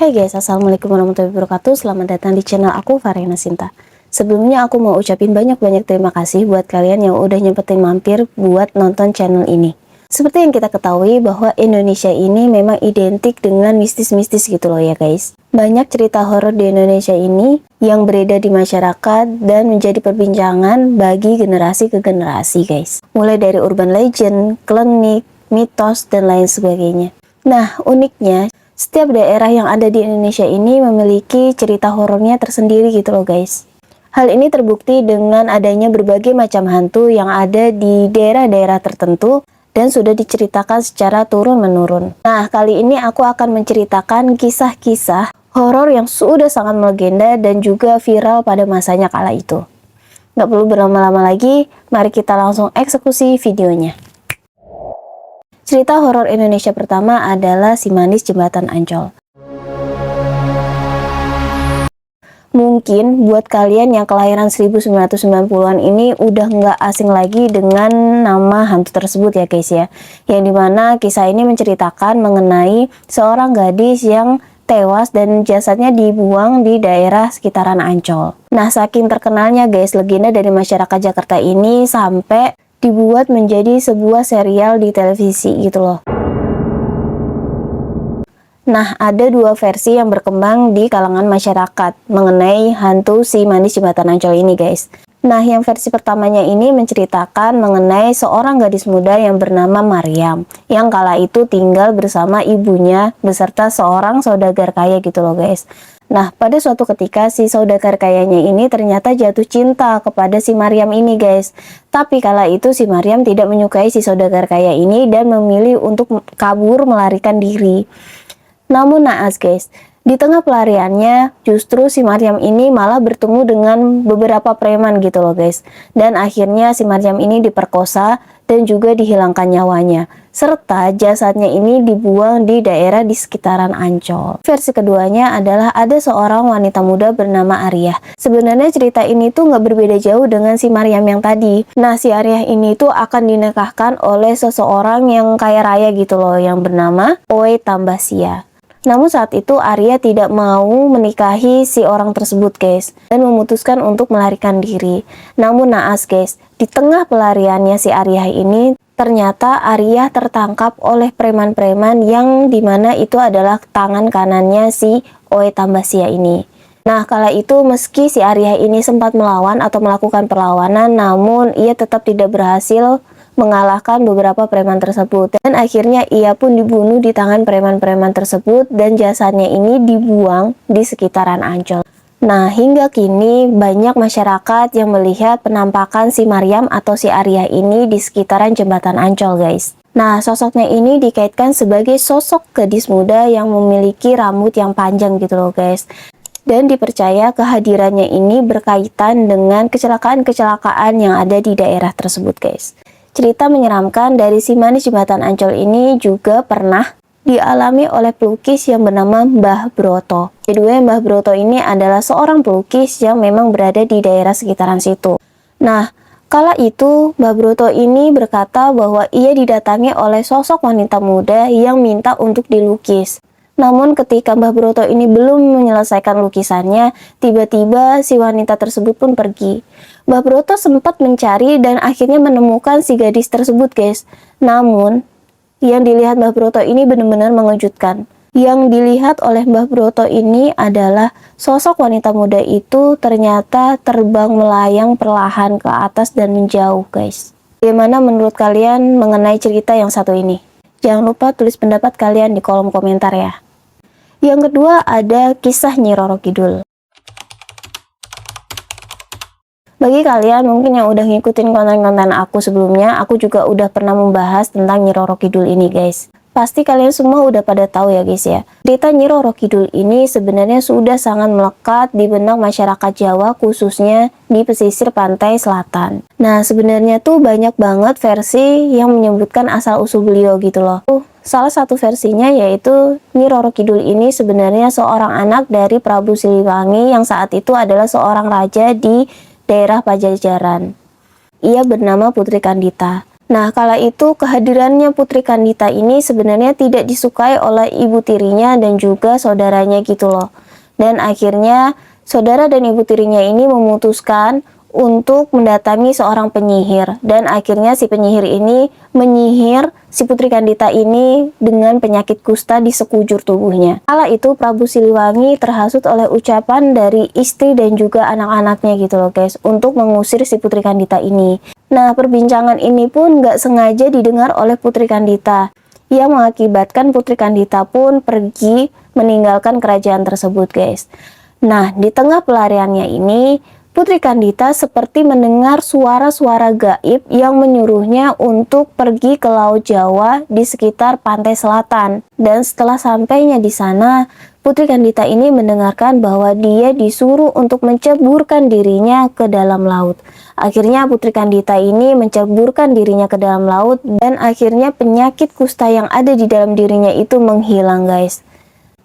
Hai guys, assalamualaikum warahmatullahi wabarakatuh. Selamat datang di channel aku, Farena Sinta. Sebelumnya aku mau ucapin banyak-banyak terima kasih buat kalian yang udah nyempetin mampir buat nonton channel ini. Seperti yang kita ketahui bahwa Indonesia ini memang identik dengan mistis-mistis gitu loh ya guys. Banyak cerita horor di Indonesia ini yang beredar di masyarakat dan menjadi perbincangan bagi generasi ke generasi guys. Mulai dari urban legend, klinik, mitos, dan lain sebagainya. Nah, uniknya setiap daerah yang ada di Indonesia ini memiliki cerita horornya tersendiri gitu loh guys. Hal ini terbukti dengan adanya berbagai macam hantu yang ada di daerah-daerah tertentu dan sudah diceritakan secara turun-menurun. Nah, kali ini aku akan menceritakan kisah-kisah horor yang sudah sangat melegenda dan juga viral pada masanya kala itu. Nggak perlu berlama-lama lagi, mari kita langsung eksekusi videonya. Cerita horor Indonesia pertama adalah Si Manis Jembatan Ancol. Mungkin buat kalian yang kelahiran 1990-an ini udah nggak asing lagi dengan nama hantu tersebut ya guys ya. Yang dimana kisah ini menceritakan mengenai seorang gadis yang tewas dan jasadnya dibuang di daerah sekitaran Ancol. Nah, saking terkenalnya guys legenda dari masyarakat Jakarta ini sampai dibuat menjadi sebuah serial di televisi gitu loh. Nah, ada dua versi yang berkembang di kalangan masyarakat mengenai hantu Si Manis Jembatan Ancol ini guys. Nah, yang versi pertamanya ini menceritakan mengenai seorang gadis muda yang bernama Maryam yang kala itu tinggal bersama ibunya beserta seorang saudagar kaya gitu loh guys. Nah, pada suatu ketika si saudagar kayanya ini ternyata jatuh cinta kepada si Maryam ini guys. Tapi kala itu si Maryam tidak menyukai si saudagar kaya ini dan memilih untuk kabur melarikan diri. Namun naas guys, di tengah pelariannya justru si Maryam ini malah bertemu dengan beberapa preman gitu loh guys. Dan akhirnya si Maryam ini diperkosa dan juga dihilangkan nyawanya. Serta jasadnya ini dibuang di daerah di sekitaran Ancol. Versi keduanya adalah ada seorang wanita muda bernama Ariyah. Sebenarnya cerita ini tuh nggak berbeda jauh dengan si Maryam yang tadi. Nah, si Ariyah ini tuh akan dinikahkan oleh seseorang yang kaya raya gitu loh, yang bernama Oe Tambasia. Namun saat itu Arya tidak mau menikahi si orang tersebut guys dan memutuskan untuk melarikan diri. Namun naas guys, di tengah pelariannya si Arya ini ternyata Arya tertangkap oleh preman-preman yang dimana itu adalah tangan kanannya si Oe Tambasia ini. Nah, kala itu meski si Arya ini sempat melawan atau melakukan perlawanan, namun ia tetap tidak berhasil mengalahkan beberapa preman tersebut. Dan akhirnya ia pun dibunuh di tangan preman-preman tersebut dan jasadnya ini dibuang di sekitaran Ancol. Nah, hingga kini banyak masyarakat yang melihat penampakan si Maryam atau si Arya ini di sekitaran jembatan Ancol guys. Nah, sosoknya ini dikaitkan sebagai sosok gadis muda yang memiliki rambut yang panjang gitu loh guys. Dan dipercaya kehadirannya ini berkaitan dengan kecelakaan-kecelakaan yang ada di daerah tersebut guys. Cerita menyeramkan dari Si Manis Jembatan Ancol ini juga pernah dialami oleh pelukis yang bernama Mbah Broto. Kedua, Mbah Broto ini adalah seorang pelukis yang memang berada di daerah sekitaran situ. Nah, kala itu Mbah Broto ini berkata bahwa ia didatangi oleh sosok wanita muda yang minta untuk dilukis. Namun ketika Mbah Broto ini belum menyelesaikan lukisannya, tiba-tiba si wanita tersebut pun pergi. Mbah Broto sempat mencari dan akhirnya menemukan si gadis tersebut guys. Namun, yang dilihat Mbah Broto ini benar-benar mengejutkan. Yang dilihat oleh Mbah Broto ini adalah sosok wanita muda itu ternyata terbang melayang perlahan ke atas dan menjauh guys. Bagaimana menurut kalian mengenai cerita yang satu ini? Jangan lupa tulis pendapat kalian di kolom komentar ya. Yang kedua ada kisah Nyi Roro Kidul. Bagi kalian mungkin yang udah ngikutin konten-konten aku sebelumnya, aku juga udah pernah membahas tentang Nyi Roro Kidul ini guys. Pasti kalian semua udah pada tahu ya guys ya. Cerita Nyi Roro Kidul ini sebenarnya sudah sangat melekat di benak masyarakat Jawa, khususnya di pesisir pantai selatan. Nah, sebenarnya tuh banyak banget versi yang menyebutkan asal-usul beliau gitu loh. Salah satu versinya yaitu Nyi Roro Kidul ini sebenarnya seorang anak dari Prabu Siliwangi yang saat itu adalah seorang raja di daerah Pajajaran. Ia bernama Putri Kandita. Nah, kala itu kehadirannya Putri Kandita ini sebenarnya tidak disukai oleh ibu tirinya dan juga saudaranya gitu loh. Dan akhirnya saudara dan ibu tirinya ini memutuskan untuk mendatangi seorang penyihir, dan akhirnya si penyihir ini menyihir si Putri Kandita ini dengan penyakit kusta di sekujur tubuhnya. Kala itu Prabu Siliwangi terhasut oleh ucapan dari istri dan juga anak-anaknya gitu loh guys, untuk mengusir si Putri Kandita ini. Nah, perbincangan ini pun nggak sengaja didengar oleh Putri Kandita, yang mengakibatkan Putri Kandita pun pergi meninggalkan kerajaan tersebut guys. Nah, di tengah pelariannya ini, Putri Kandita seperti mendengar suara-suara gaib yang menyuruhnya untuk pergi ke Laut Jawa di sekitar pantai selatan. Dan setelah sampainya di sana, Putri Kandita ini mendengarkan bahwa dia disuruh untuk menceburkan dirinya ke dalam laut. Akhirnya Putri Kandita ini menceburkan dirinya ke dalam laut, dan akhirnya penyakit kusta yang ada di dalam dirinya itu menghilang guys.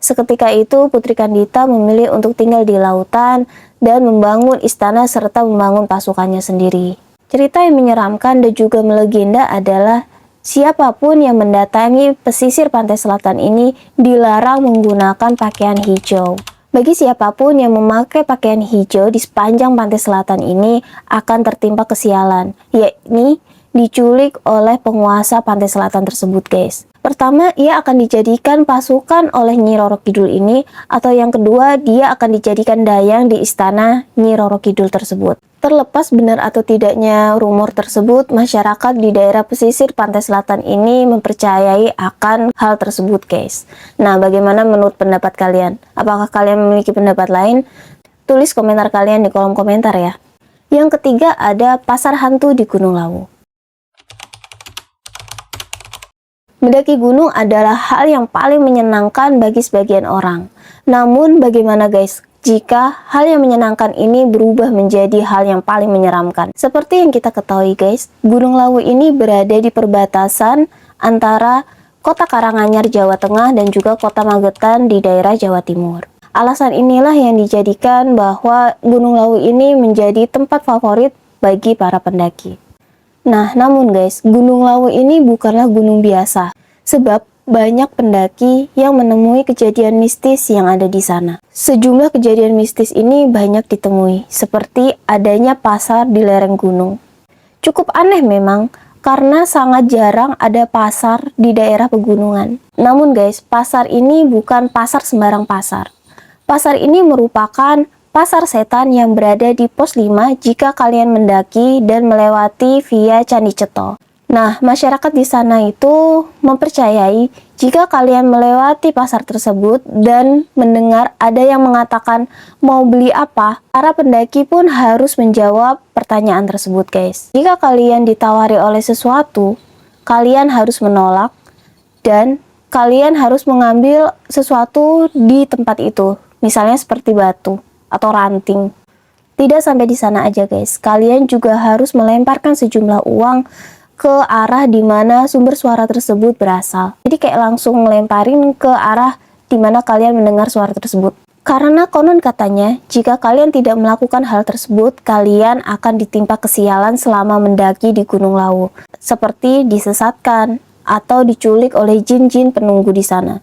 Seketika itu Putri Kandita memilih untuk tinggal di lautan dan membangun istana serta membangun pasukannya sendiri. Cerita yang menyeramkan dan juga melegenda adalah siapapun yang mendatangi pesisir pantai selatan ini dilarang menggunakan pakaian hijau. Bagi siapapun yang memakai pakaian hijau di sepanjang pantai selatan ini akan tertimpa kesialan, yakni diculik oleh penguasa pantai selatan tersebut guys. Pertama, ia akan dijadikan pasukan oleh Nyi Roro Kidul ini, atau yang kedua, dia akan dijadikan dayang di istana Nyi Roro Kidul tersebut. Terlepas benar atau tidaknya rumor tersebut, masyarakat di daerah pesisir pantai selatan ini mempercayai akan hal tersebut guys. Nah, bagaimana menurut pendapat kalian? Apakah kalian memiliki pendapat lain? Tulis komentar kalian di kolom komentar ya. Yang ketiga ada pasar hantu di Gunung Lawu. Mendaki gunung adalah hal yang paling menyenangkan bagi sebagian orang. Namun bagaimana guys, jika hal yang menyenangkan ini berubah menjadi hal yang paling menyeramkan? Seperti yang kita ketahui guys, Gunung Lawu ini berada di perbatasan antara Kota Karanganyar Jawa Tengah dan juga Kota Magetan di daerah Jawa Timur. Alasan inilah yang dijadikan bahwa Gunung Lawu ini menjadi tempat favorit bagi para pendaki. Nah, namun guys, Gunung Lawu ini bukanlah gunung biasa, sebab banyak pendaki yang menemui kejadian mistis yang ada di sana. Sejumlah kejadian mistis ini banyak ditemui, seperti adanya pasar di lereng gunung. Cukup aneh memang, karena sangat jarang ada pasar di daerah pegunungan. Namun guys, pasar ini bukan pasar sembarang pasar. Pasar ini merupakan pasar setan yang berada di pos 5 jika kalian mendaki dan melewati via Candi Ceto. Nah, masyarakat di sana itu mempercayai jika kalian melewati pasar tersebut dan mendengar ada yang mengatakan mau beli apa, para pendaki pun harus menjawab pertanyaan tersebut guys. Jika kalian ditawari oleh sesuatu, kalian harus menolak dan kalian harus mengambil sesuatu di tempat itu, misalnya seperti batu atau ranting. Tidak sampai di sana aja guys, kalian juga harus melemparkan sejumlah uang ke arah di mana sumber suara tersebut berasal. Jadi kayak langsung ngelemparin ke arah di mana kalian mendengar suara tersebut. Karena konon katanya, jika kalian tidak melakukan hal tersebut, kalian akan ditimpa kesialan selama mendaki di Gunung Lawu, seperti disesatkan atau diculik oleh jin-jin penunggu di sana.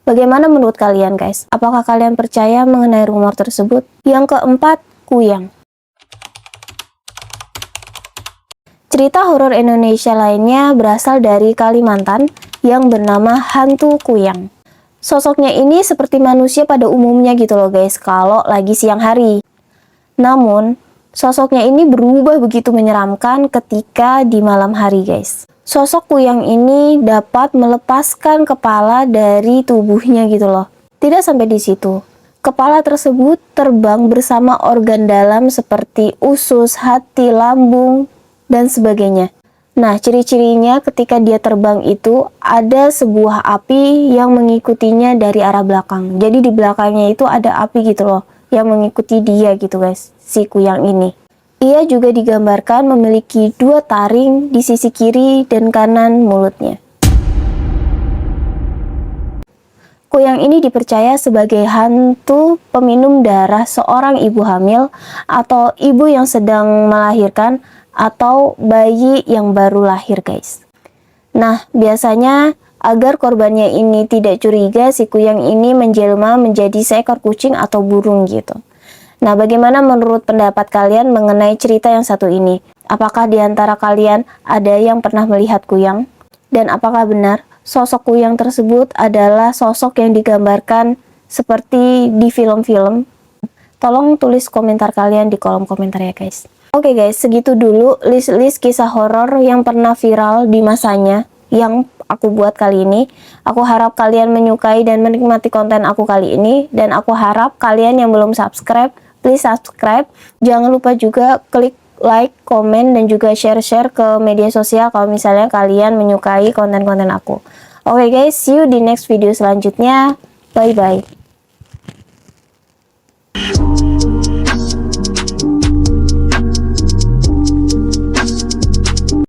Bagaimana menurut kalian guys? Apakah kalian percaya mengenai rumor tersebut? Yang keempat, kuyang. Cerita horor Indonesia lainnya berasal dari Kalimantan yang bernama hantu kuyang. Sosoknya ini seperti manusia pada umumnya gitu loh guys, kalau lagi siang hari. Namun, sosoknya ini berubah begitu menyeramkan ketika di malam hari guys. Sosok kuyang ini dapat melepaskan kepala dari tubuhnya gitu loh. Tidak sampai di situ. Kepala tersebut terbang bersama organ dalam seperti usus, hati, lambung, dan sebagainya. Nah, ciri-cirinya ketika dia terbang itu ada sebuah api yang mengikutinya dari arah belakang. Jadi di belakangnya itu ada api gitu loh, yang mengikuti dia gitu guys, si kuyang ini. Ia juga digambarkan memiliki 2 taring di sisi kiri dan kanan mulutnya. Kuyang ini dipercaya sebagai hantu peminum darah seorang ibu hamil atau ibu yang sedang melahirkan, atau bayi yang baru lahir guys. Nah, biasanya agar korbannya ini tidak curiga, si kuyang ini menjelma menjadi seekor kucing atau burung gitu. Nah, bagaimana menurut pendapat kalian mengenai cerita yang satu ini? Apakah di antara kalian ada yang pernah melihat kuyang? Dan apakah benar sosok kuyang tersebut adalah sosok yang digambarkan seperti di film-film? Tolong tulis komentar kalian di kolom komentar ya guys. Oke guys, segitu dulu list-list kisah horor yang pernah viral di masanya yang aku buat kali ini. Aku harap kalian menyukai dan menikmati konten aku kali ini, dan aku harap kalian yang belum subscribe, please subscribe. Jangan lupa juga klik like, komen, dan juga share-share ke media sosial kalau misalnya kalian menyukai konten-konten aku. Oke guys, see you di next video selanjutnya. Bye bye.